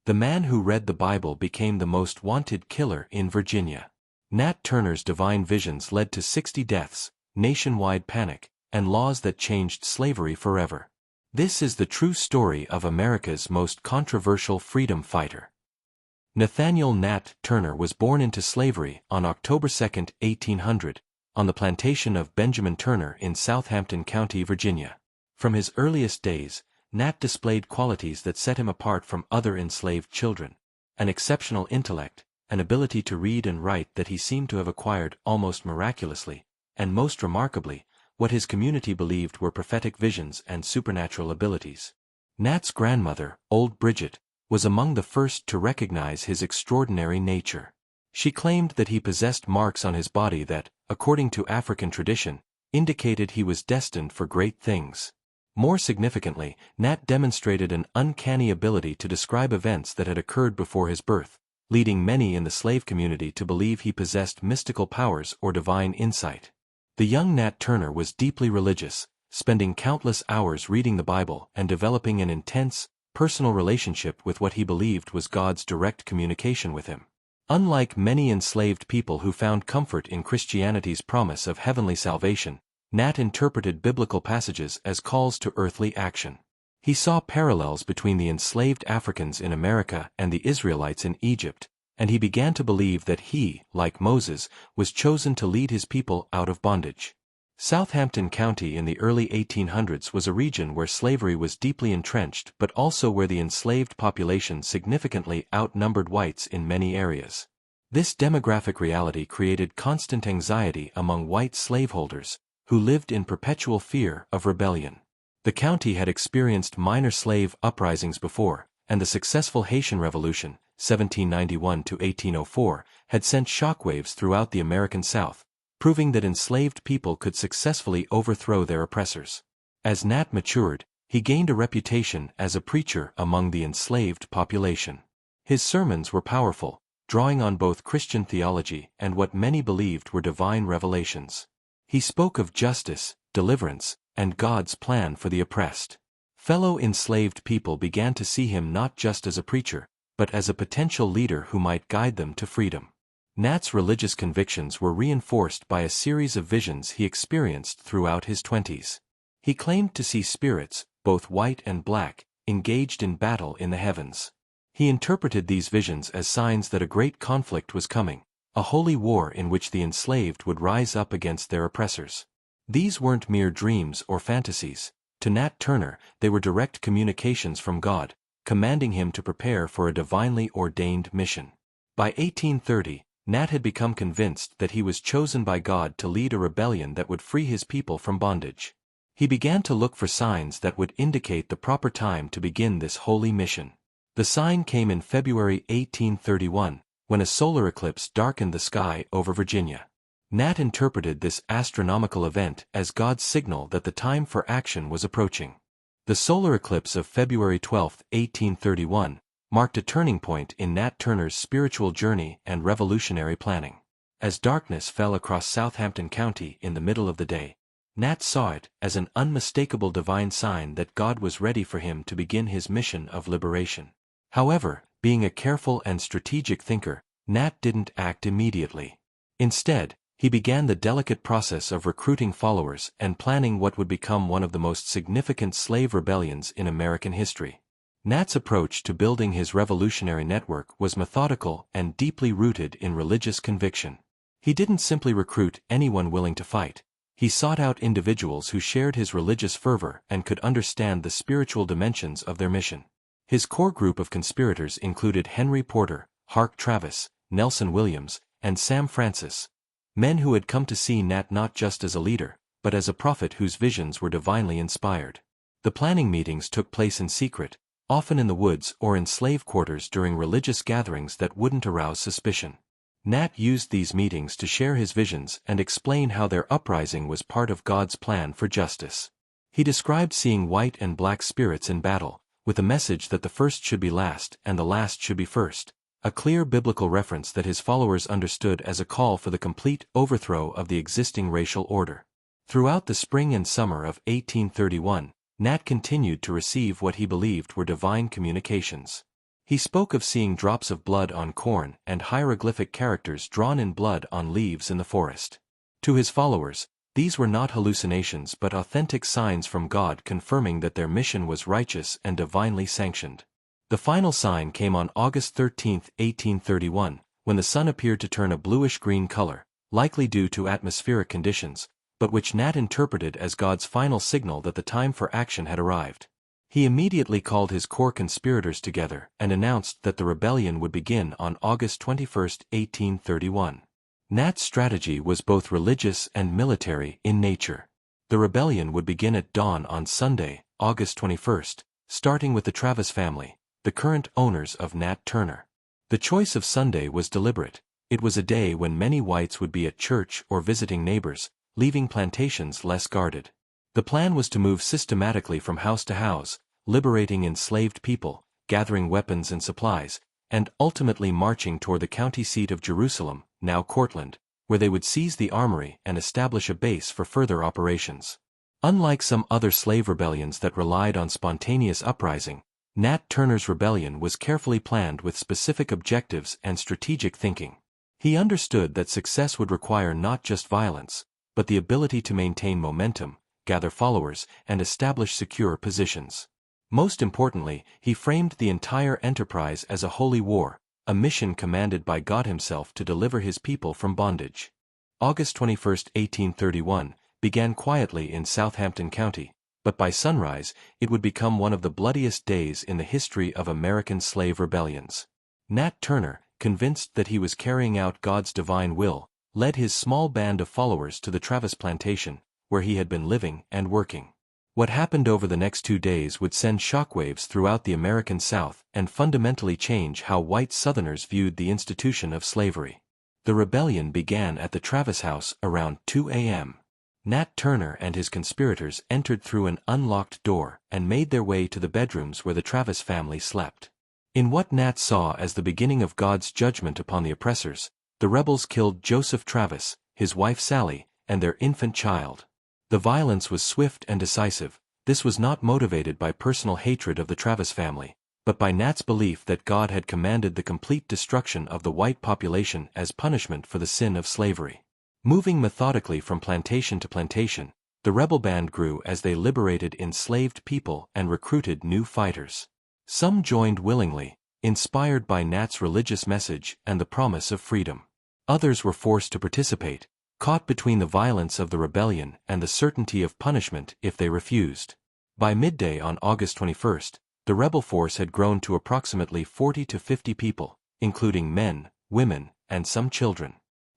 The man who read the Bible became the most wanted killer in Virginia. Nat Turner's divine visions led to 60 deaths, nationwide panic, and laws that changed slavery forever. This is the true story of America's most controversial freedom fighter. Nathaniel Nat Turner was born into slavery on October 2, 1800, on the plantation of Benjamin Turner in Southampton County, Virginia. From his earliest days, Nat displayed qualities that set him apart from other enslaved children: an exceptional intellect, an ability to read and write that he seemed to have acquired almost miraculously, and most remarkably, what his community believed were prophetic visions and supernatural abilities. Nat's grandmother, old Bridget, was among the first to recognize his extraordinary nature. She claimed that he possessed marks on his body that, according to African tradition, indicated he was destined for great things. More significantly, Nat demonstrated an uncanny ability to describe events that had occurred before his birth, leading many in the slave community to believe he possessed mystical powers or divine insight. The young Nat Turner was deeply religious, spending countless hours reading the Bible and developing an intense, personal relationship with what he believed was God's direct communication with him. Unlike many enslaved people who found comfort in Christianity's promise of heavenly salvation, Nat interpreted biblical passages as calls to earthly action. He saw parallels between the enslaved Africans in America and the Israelites in Egypt, and he began to believe that he, like Moses, was chosen to lead his people out of bondage. Southampton County in the early 1800s was a region where slavery was deeply entrenched but also where the enslaved population significantly outnumbered whites in many areas. This demographic reality created constant anxiety among white slaveholders, who lived in perpetual fear of rebellion. The county had experienced minor slave uprisings before, and the successful Haitian Revolution, 1791 to 1804, had sent shockwaves throughout the American South, proving that enslaved people could successfully overthrow their oppressors. As Nat matured, he gained a reputation as a preacher among the enslaved population. His sermons were powerful, drawing on both Christian theology and what many believed were divine revelations. He spoke of justice, deliverance, and God's plan for the oppressed. Fellow enslaved people began to see him not just as a preacher, but as a potential leader who might guide them to freedom. Nat's religious convictions were reinforced by a series of visions he experienced throughout his 20s. He claimed to see spirits, both white and black, engaged in battle in the heavens. He interpreted these visions as signs that a great conflict was coming, a holy war in which the enslaved would rise up against their oppressors. These weren't mere dreams or fantasies. To Nat Turner, they were direct communications from God, commanding him to prepare for a divinely ordained mission. By 1830, Nat had become convinced that he was chosen by God to lead a rebellion that would free his people from bondage. He began to look for signs that would indicate the proper time to begin this holy mission. The sign came in February 1831, when a solar eclipse darkened the sky over Virginia. Nat interpreted this astronomical event as God's signal that the time for action was approaching. The solar eclipse of February 12, 1831, marked a turning point in Nat Turner's spiritual journey and revolutionary planning. As darkness fell across Southampton County in the middle of the day, Nat saw it as an unmistakable divine sign that God was ready for him to begin his mission of liberation. However, being a careful and strategic thinker, Nat didn't act immediately. Instead, he began the delicate process of recruiting followers and planning what would become one of the most significant slave rebellions in American history. Nat's approach to building his revolutionary network was methodical and deeply rooted in religious conviction. He didn't simply recruit anyone willing to fight. He sought out individuals who shared his religious fervor and could understand the spiritual dimensions of their mission. His core group of conspirators included Henry Porter, Hark Travis, Nelson Williams, and Sam Francis, men who had come to see Nat not just as a leader, but as a prophet whose visions were divinely inspired. The planning meetings took place in secret, often in the woods or in slave quarters during religious gatherings that wouldn't arouse suspicion. Nat used these meetings to share his visions and explain how their uprising was part of God's plan for justice. He described seeing white and black spirits in battle, with a message that the first should be last and the last should be first, a clear biblical reference that his followers understood as a call for the complete overthrow of the existing racial order. Throughout the spring and summer of 1831, Nat continued to receive what he believed were divine communications. He spoke of seeing drops of blood on corn and hieroglyphic characters drawn in blood on leaves in the forest. To his followers, these were not hallucinations but authentic signs from God confirming that their mission was righteous and divinely sanctioned. The final sign came on August 13, 1831, when the sun appeared to turn a bluish-green color, likely due to atmospheric conditions, but which Nat interpreted as God's final signal that the time for action had arrived. He immediately called his core conspirators together and announced that the rebellion would begin on August 21, 1831. Nat's strategy was both religious and military in nature. The rebellion would begin at dawn on Sunday, August 21, starting with the Travis family, the current owners of Nat Turner. The choice of Sunday was deliberate. It was a day when many whites would be at church or visiting neighbors, leaving plantations less guarded. The plan was to move systematically from house to house, liberating enslaved people, gathering weapons and supplies, and ultimately marching toward the county seat of Jerusalem, now Cortland, where they would seize the armory and establish a base for further operations. Unlike some other slave rebellions that relied on spontaneous uprising, Nat Turner's rebellion was carefully planned with specific objectives and strategic thinking. He understood that success would require not just violence, but the ability to maintain momentum, gather followers, and establish secure positions. Most importantly, he framed the entire enterprise as a holy war, a mission commanded by God himself to deliver his people from bondage. August 21, 1831, began quietly in Southampton County, but by sunrise, it would become one of the bloodiest days in the history of American slave rebellions. Nat Turner, convinced that he was carrying out God's divine will, led his small band of followers to the Travis plantation, where he had been living and working. What happened over the next 2 days would send shockwaves throughout the American South and fundamentally change how white Southerners viewed the institution of slavery. The rebellion began at the Travis house around 2 a.m. Nat Turner and his conspirators entered through an unlocked door and made their way to the bedrooms where the Travis family slept. In what Nat saw as the beginning of God's judgment upon the oppressors, the rebels killed Joseph Travis, his wife Sally, and their infant child. The violence was swift and decisive. This was not motivated by personal hatred of the Travis family, but by Nat's belief that God had commanded the complete destruction of the white population as punishment for the sin of slavery. Moving methodically from plantation to plantation, the rebel band grew as they liberated enslaved people and recruited new fighters. Some joined willingly, inspired by Nat's religious message and the promise of freedom. Others were forced to participate, caught between the violence of the rebellion and the certainty of punishment if they refused. By midday on August 21, the rebel force had grown to approximately 40 to 50 people, including men, women, and some children.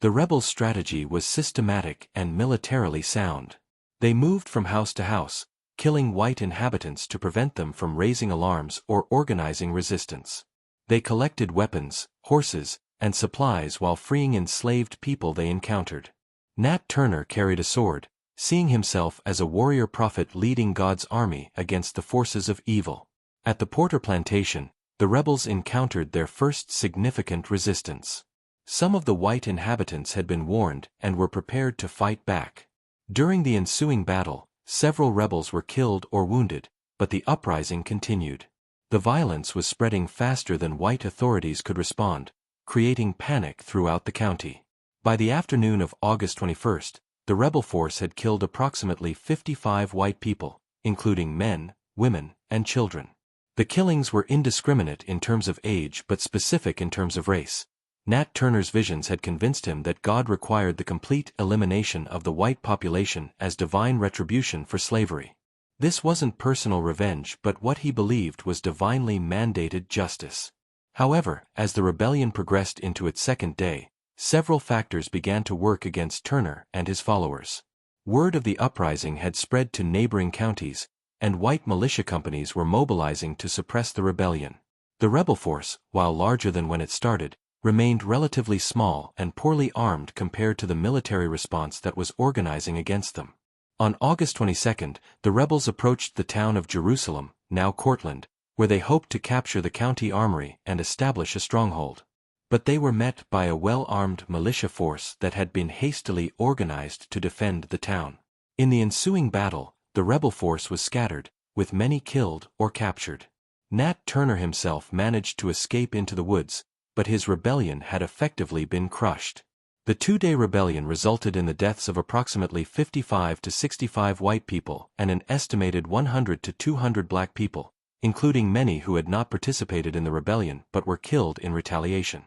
The rebels' strategy was systematic and militarily sound. They moved from house to house, killing white inhabitants to prevent them from raising alarms or organizing resistance. They collected weapons, horses, and supplies while freeing enslaved people they encountered. Nat Turner carried a sword, seeing himself as a warrior prophet leading God's army against the forces of evil. At the Porter plantation, the rebels encountered their first significant resistance. Some of the white inhabitants had been warned and were prepared to fight back. During the ensuing battle, several rebels were killed or wounded, but the uprising continued. The violence was spreading faster than white authorities could respond, creating panic throughout the county. By the afternoon of August 21, the rebel force had killed approximately 55 white people, including men, women, and children. The killings were indiscriminate in terms of age but specific in terms of race. Nat Turner's visions had convinced him that God required the complete elimination of the white population as divine retribution for slavery. This wasn't personal revenge but what he believed was divinely mandated justice. However, as the rebellion progressed into its second day, several factors began to work against Turner and his followers. Word of the uprising had spread to neighboring counties, and white militia companies were mobilizing to suppress the rebellion. The rebel force, while larger than when it started, remained relatively small and poorly armed compared to the military response that was organizing against them. On August 22, the rebels approached the town of Jerusalem, now Cortland, where they hoped to capture the county armory and establish a stronghold. But they were met by a well-armed militia force that had been hastily organized to defend the town. In the ensuing battle, the rebel force was scattered, with many killed or captured. Nat Turner himself managed to escape into the woods, but his rebellion had effectively been crushed. The two-day rebellion resulted in the deaths of approximately 55 to 65 white people and an estimated 100 to 200 black people, including many who had not participated in the rebellion but were killed in retaliation.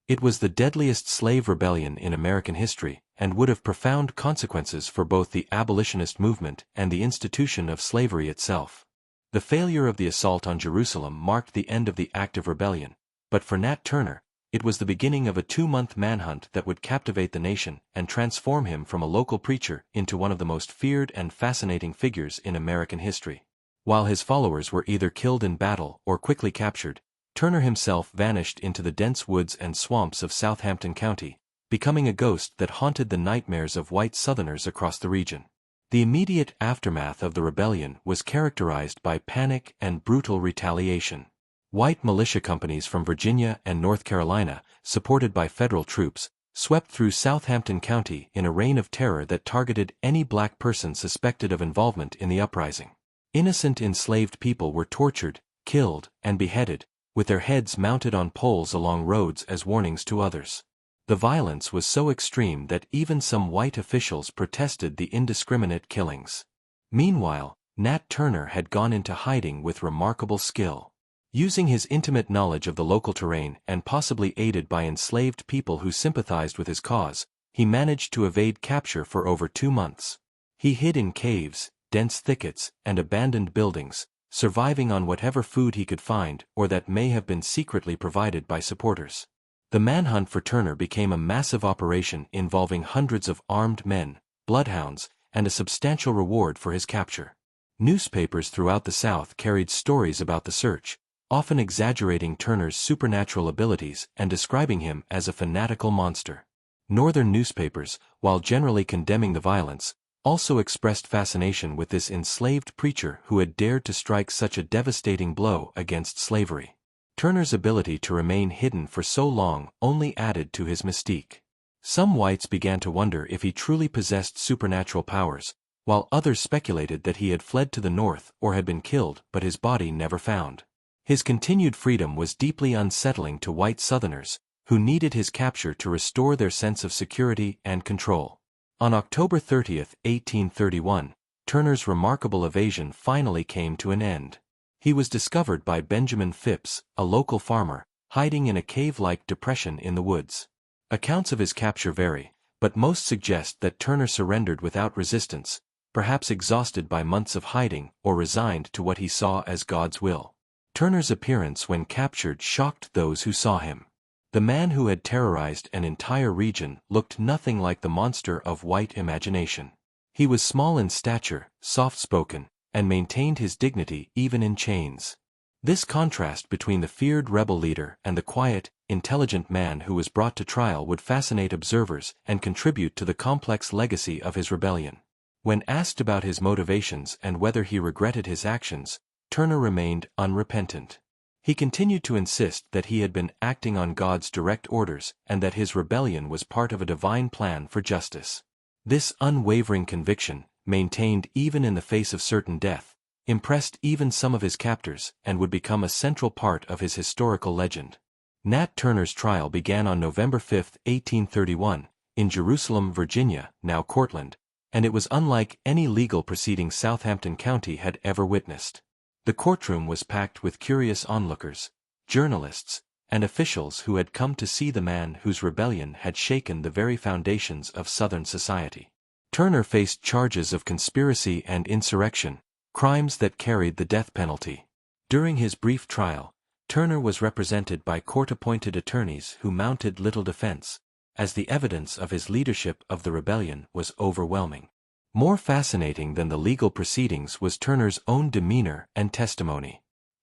It was the deadliest slave rebellion in American history, and would have profound consequences for both the abolitionist movement and the institution of slavery itself. The failure of the assault on Jerusalem marked the end of the active rebellion, but for Nat Turner, it was the beginning of a 2-month manhunt that would captivate the nation and transform him from a local preacher into one of the most feared and fascinating figures in American history. While his followers were either killed in battle or quickly captured, Turner himself vanished into the dense woods and swamps of Southampton County, becoming a ghost that haunted the nightmares of white Southerners across the region. The immediate aftermath of the rebellion was characterized by panic and brutal retaliation. White militia companies from Virginia and North Carolina, supported by federal troops, swept through Southampton County in a reign of terror that targeted any black person suspected of involvement in the uprising. Innocent enslaved people were tortured, killed, and beheaded, with their heads mounted on poles along roads as warnings to others. The violence was so extreme that even some white officials protested the indiscriminate killings. Meanwhile, Nat Turner had gone into hiding with remarkable skill. Using his intimate knowledge of the local terrain and possibly aided by enslaved people who sympathized with his cause, he managed to evade capture for over 2 months. He hid in caves, dense thickets, and abandoned buildings, surviving on whatever food he could find or that may have been secretly provided by supporters. The manhunt for Turner became a massive operation involving hundreds of armed men, bloodhounds, and a substantial reward for his capture. Newspapers throughout the South carried stories about the search, often exaggerating Turner's supernatural abilities and describing him as a fanatical monster. Northern newspapers, while generally condemning the violence, also expressed fascination with this enslaved preacher who had dared to strike such a devastating blow against slavery. Turner's ability to remain hidden for so long only added to his mystique. Some whites began to wonder if he truly possessed supernatural powers, while others speculated that he had fled to the north or had been killed but his body never found. His continued freedom was deeply unsettling to white Southerners, who needed his capture to restore their sense of security and control. On October 30, 1831, Turner's remarkable evasion finally came to an end. He was discovered by Benjamin Phipps, a local farmer, hiding in a cave-like depression in the woods. Accounts of his capture vary, but most suggest that Turner surrendered without resistance, perhaps exhausted by months of hiding or resigned to what he saw as God's will. Turner's appearance when captured shocked those who saw him. The man who had terrorized an entire region looked nothing like the monster of white imagination. He was small in stature, soft-spoken, and maintained his dignity even in chains. This contrast between the feared rebel leader and the quiet, intelligent man who was brought to trial would fascinate observers and contribute to the complex legacy of his rebellion. When asked about his motivations and whether he regretted his actions, Turner remained unrepentant. He continued to insist that he had been acting on God's direct orders and that his rebellion was part of a divine plan for justice. This unwavering conviction, maintained even in the face of certain death, impressed even some of his captors and would become a central part of his historical legend. Nat Turner's trial began on November 5, 1831, in Jerusalem, Virginia, now Cortland, and it was unlike any legal proceeding Southampton County had ever witnessed. The courtroom was packed with curious onlookers, journalists, and officials who had come to see the man whose rebellion had shaken the very foundations of Southern society. Turner faced charges of conspiracy and insurrection, crimes that carried the death penalty. During his brief trial, Turner was represented by court-appointed attorneys who mounted little defense, as the evidence of his leadership of the rebellion was overwhelming. More fascinating than the legal proceedings was Turner's own demeanor and testimony.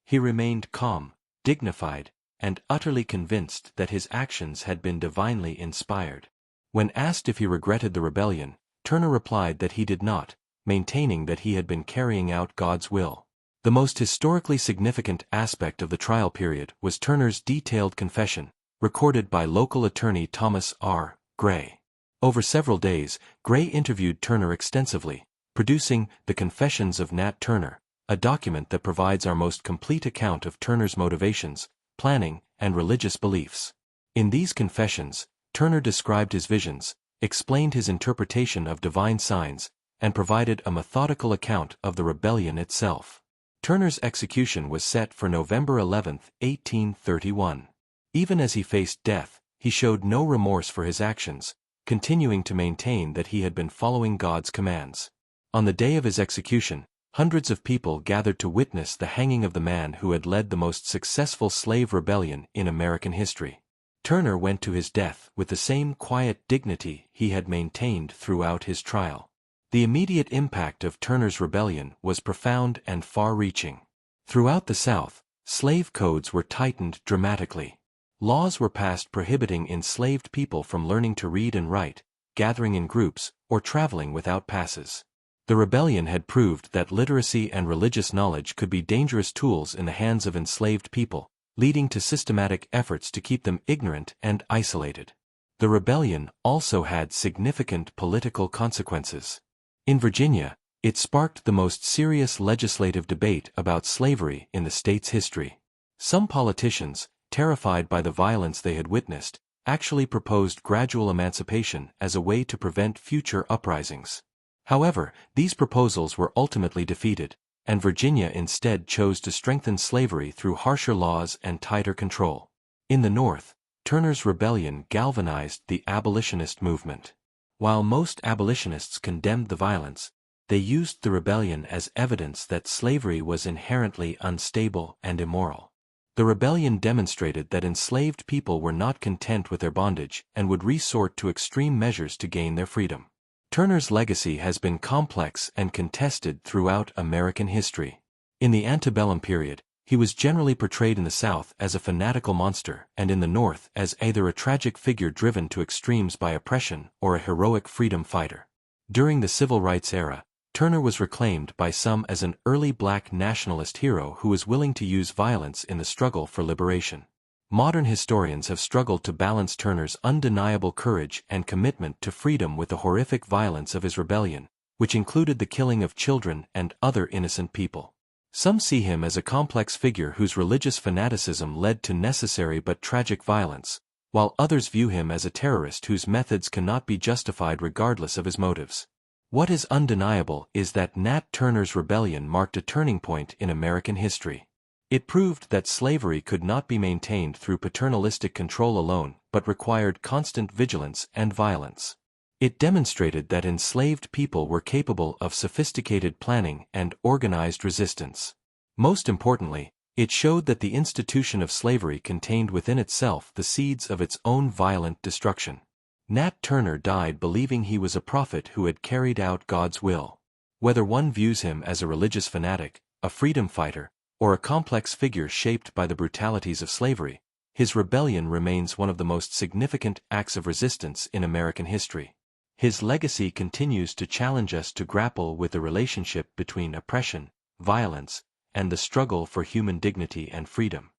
He remained calm, dignified, and utterly convinced that his actions had been divinely inspired. When asked if he regretted the rebellion, Turner replied that he did not, maintaining that he had been carrying out God's will. The most historically significant aspect of the trial period was Turner's detailed confession, recorded by local attorney Thomas R. Gray. Over several days, Gray interviewed Turner extensively, producing The Confessions of Nat Turner, a document that provides our most complete account of Turner's motivations, planning, and religious beliefs. In these confessions, Turner described his visions, explained his interpretation of divine signs, and provided a methodical account of the rebellion itself. Turner's execution was set for November 11, 1831. Even as he faced death, he showed no remorse for his actions, continuing to maintain that he had been following God's commands. On the day of his execution, hundreds of people gathered to witness the hanging of the man who had led the most successful slave rebellion in American history. Turner went to his death with the same quiet dignity he had maintained throughout his trial. The immediate impact of Turner's rebellion was profound and far-reaching. Throughout the South, slave codes were tightened dramatically. Laws were passed prohibiting enslaved people from learning to read and write, gathering in groups, or traveling without passes. The rebellion had proved that literacy and religious knowledge could be dangerous tools in the hands of enslaved people, leading to systematic efforts to keep them ignorant and isolated. The rebellion also had significant political consequences. In Virginia, it sparked the most serious legislative debate about slavery in the state's history. Some politicians, terrified by the violence they had witnessed, actually proposed gradual emancipation as a way to prevent future uprisings. However, these proposals were ultimately defeated, and Virginia instead chose to strengthen slavery through harsher laws and tighter control. In the North, Turner's rebellion galvanized the abolitionist movement. While most abolitionists condemned the violence, they used the rebellion as evidence that slavery was inherently unstable and immoral. The rebellion demonstrated that enslaved people were not content with their bondage and would resort to extreme measures to gain their freedom. Turner's legacy has been complex and contested throughout American history. In the antebellum period, he was generally portrayed in the South as a fanatical monster and in the North as either a tragic figure driven to extremes by oppression or a heroic freedom fighter. During the Civil Rights era, Turner was reclaimed by some as an early black nationalist hero who was willing to use violence in the struggle for liberation. Modern historians have struggled to balance Turner's undeniable courage and commitment to freedom with the horrific violence of his rebellion, which included the killing of children and other innocent people. Some see him as a complex figure whose religious fanaticism led to necessary but tragic violence, while others view him as a terrorist whose methods cannot be justified regardless of his motives. What is undeniable is that Nat Turner's rebellion marked a turning point in American history. It proved that slavery could not be maintained through paternalistic control alone, but required constant vigilance and violence. It demonstrated that enslaved people were capable of sophisticated planning and organized resistance. Most importantly, it showed that the institution of slavery contained within itself the seeds of its own violent destruction. Nat Turner died believing he was a prophet who had carried out God's will. Whether one views him as a religious fanatic, a freedom fighter, or a complex figure shaped by the brutalities of slavery, his rebellion remains one of the most significant acts of resistance in American history. His legacy continues to challenge us to grapple with the relationship between oppression, violence, and the struggle for human dignity and freedom.